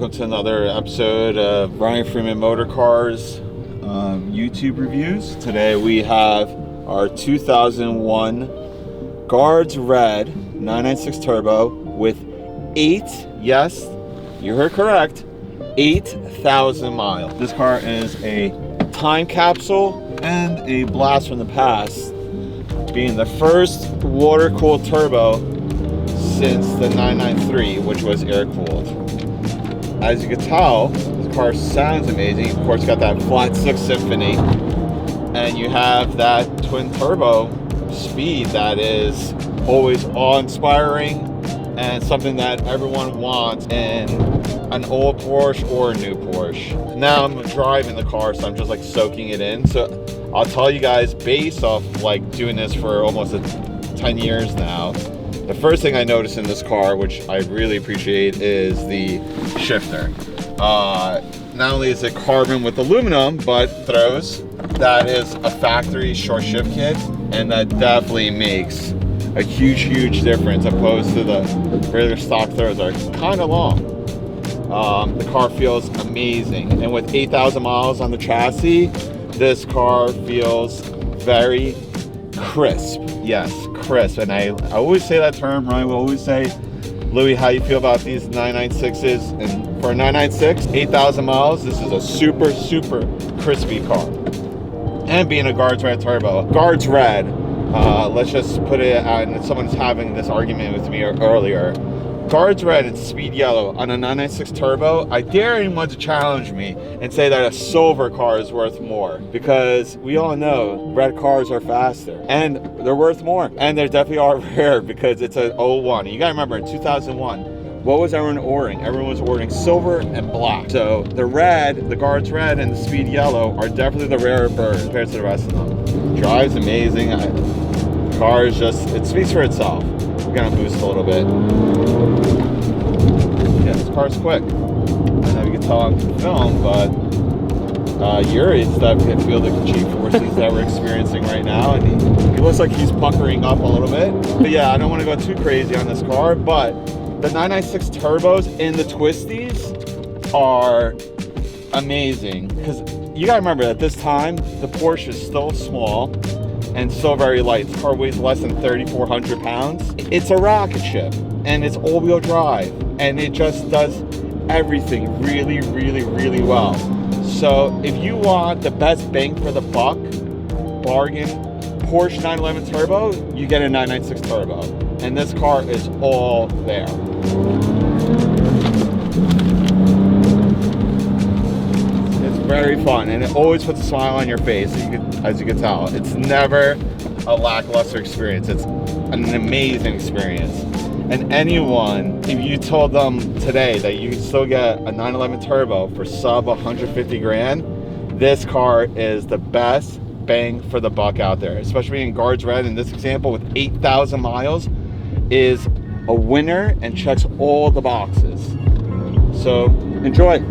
welcome to another episode of Brian Freeman Motor Cars YouTube reviews. Today we have our 2001 Guards Red 996 Turbo with 8, yes, you heard correct, 8,000 miles. This car is a time capsule and a blast from the past, being the first water-cooled turbo since the 993, which was air-cooled. As you can tell, this car sounds amazing. Of course, got that flat 6 Symphony, and you have that twin turbo speed that is always awe-inspiring and something that everyone wants in an old Porsche or a new Porsche. Now I'm driving the car, so I'm just like soaking it in. So I'll tell you guys, based off like doing this for almost 10 years now, the first thing I noticed in this car, which I really appreciate, is the shifter. Not only is it carbon with aluminum, but throws. That is a factory short shift kit, and that definitely makes a huge difference opposed to the regular stock throws are kind of long. The car feels amazing, and with 8,000 miles on the chassis, this car feels very crisp. Yes, crisp. And I always say that term. Ryan will always say, Louis, how you feel about these 996s? And for a 996, 8,000 miles, this is a super crispy car. And being a Guards Red turbo, Guards Red, let's just put it out, and someone's having this argument with me earlier. Guards Red and Speed Yellow on a 996 turbo, I dare anyone to challenge me and say that a silver car is worth more, because we all know red cars are faster and they're worth more, and they definitely are rare because it's an 01. You gotta remember, in 2001, what was everyone ordering? Everyone was ordering silver and black. So the red, the Guards Red and the Speed Yellow are definitely the rarer bird compared to the rest of them. Drives amazing. The car is just, it speaks for itself. We're gonna boost a little bit. Yeah, this car's quick. I don't know if you can tell on film, but Yuri's definitely feel the G-forces that we're experiencing right now, and he looks like he's puckering up a little bit. But yeah, I don't want to go too crazy on this car, but the 996 turbos in the twisties are amazing, because you gotta remember at this time the Porsche is still small and still very light. This car weighs less than 3,400 pounds. It's a rocket ship, and it's all-wheel drive, and it just does everything really well. So if you want the best bang for the buck, bargain Porsche 911 turbo, you get a 996 turbo, and this car is all there. It's very fun, and it always puts a smile on your face, as you can tell. It's never a lackluster experience. It's an amazing experience. And anyone, if you told them today that you can still get a 911 turbo for sub 150 grand, this car is the best bang for the buck out there. Especially in Guards Red, in this example with 8,000 miles, is a winner and checks all the boxes. So enjoy.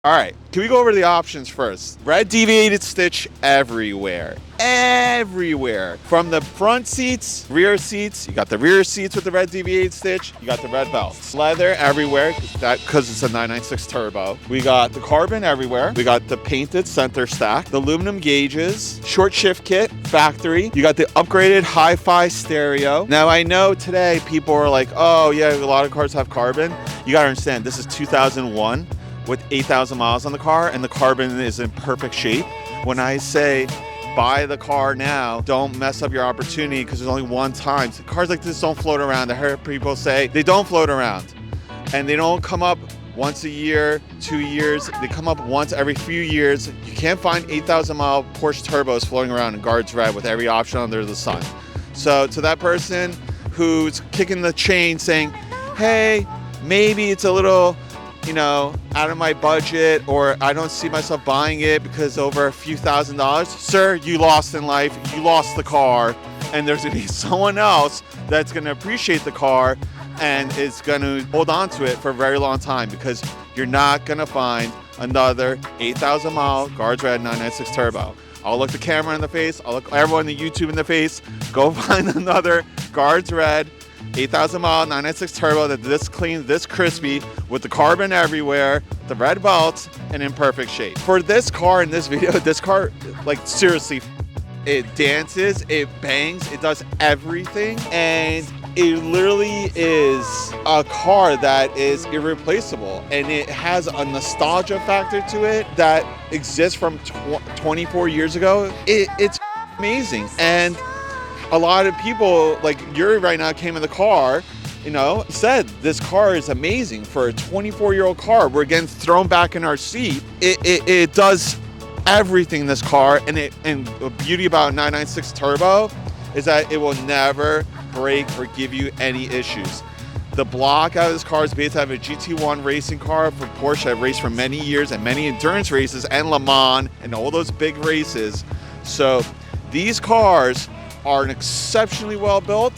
All right, can we go over the options first? Red deviated stitch everywhere. From the front seats, rear seats, you got the rear seats with the red deviated stitch, you got the red belts. Leather everywhere, because it's a 996 turbo. We got the carbon everywhere. We got the painted center stack, the aluminum gauges, short shift kit, factory. You got the upgraded hi-fi stereo. Now I know today people are like, oh yeah, a lot of cars have carbon. You gotta understand, this is 2001. With 8,000 miles on the car, and the carbon is in perfect shape. When I say buy the car now, don't mess up your opportunity, because there's only one time. Cars like this don't float around. I heard people say they don't float around, and they don't come up once a year, 2 years. They come up once every few years. You can't find 8,000 mile Porsche turbos floating around in Guards Red with every option under the sun. So to that person who's kicking the chain saying, hey, maybe it's a little you know, out of my budget, or I don't see myself buying it because over a few $1,000s, sir, you lost in life. You lost the car, and there's gonna be someone else that's gonna appreciate the car and is gonna hold on to it for a very long time, because you're not gonna find another 8,000 mile Guards Red 996 Turbo. I'll look the camera in the face. I'll look everyone on the YouTube in the face. Go find another Guards Red 8,000 mile 996 Turbo that's this clean, this crispy, with the carbon everywhere, the red belt, and in perfect shape. For this car in this video, this car, like, seriously, it dances, it bangs, it does everything, and it literally is a car that is irreplaceable, and it has a nostalgia factor to it that exists from 24 years ago. It's amazing. And a lot of people, like Yuri right now, came in the car, you know, said this car is amazing for a 24-year-old car. We're getting thrown back in our seat. It does everything, this car, and the beauty about 996 Turbo is that it will never break or give you any issues. The block out of this car is based out of a GT1 racing car for Porsche. I've raced for many years and many endurance races and Le Mans and all those big races. So these cars are exceptionally well built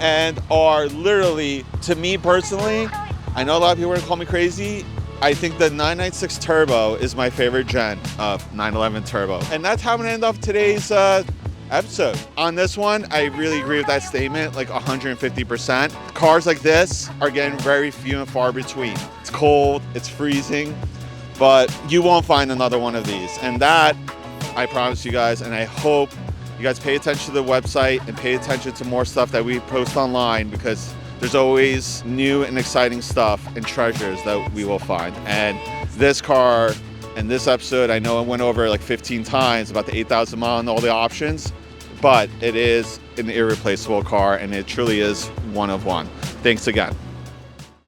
and are literally, to me personally, I know a lot of people are gonna call me crazy, I think the 996 Turbo is my favorite gen of 911 Turbo. And that's how I'm gonna end off today's episode. On this one, I really agree with that statement, like 150%. Cars like this are getting very few and far between. It's cold, it's freezing, but you won't find another one of these. And that, I promise you guys, and I hope you guys pay attention to the website and pay attention to more stuff that we post online, because there's always new and exciting stuff and treasures that we will find. And this car and this episode, I know I went over like 15 times about the 8,000 mile and all the options, but it is an irreplaceable car, and it truly is one of one. Thanks again.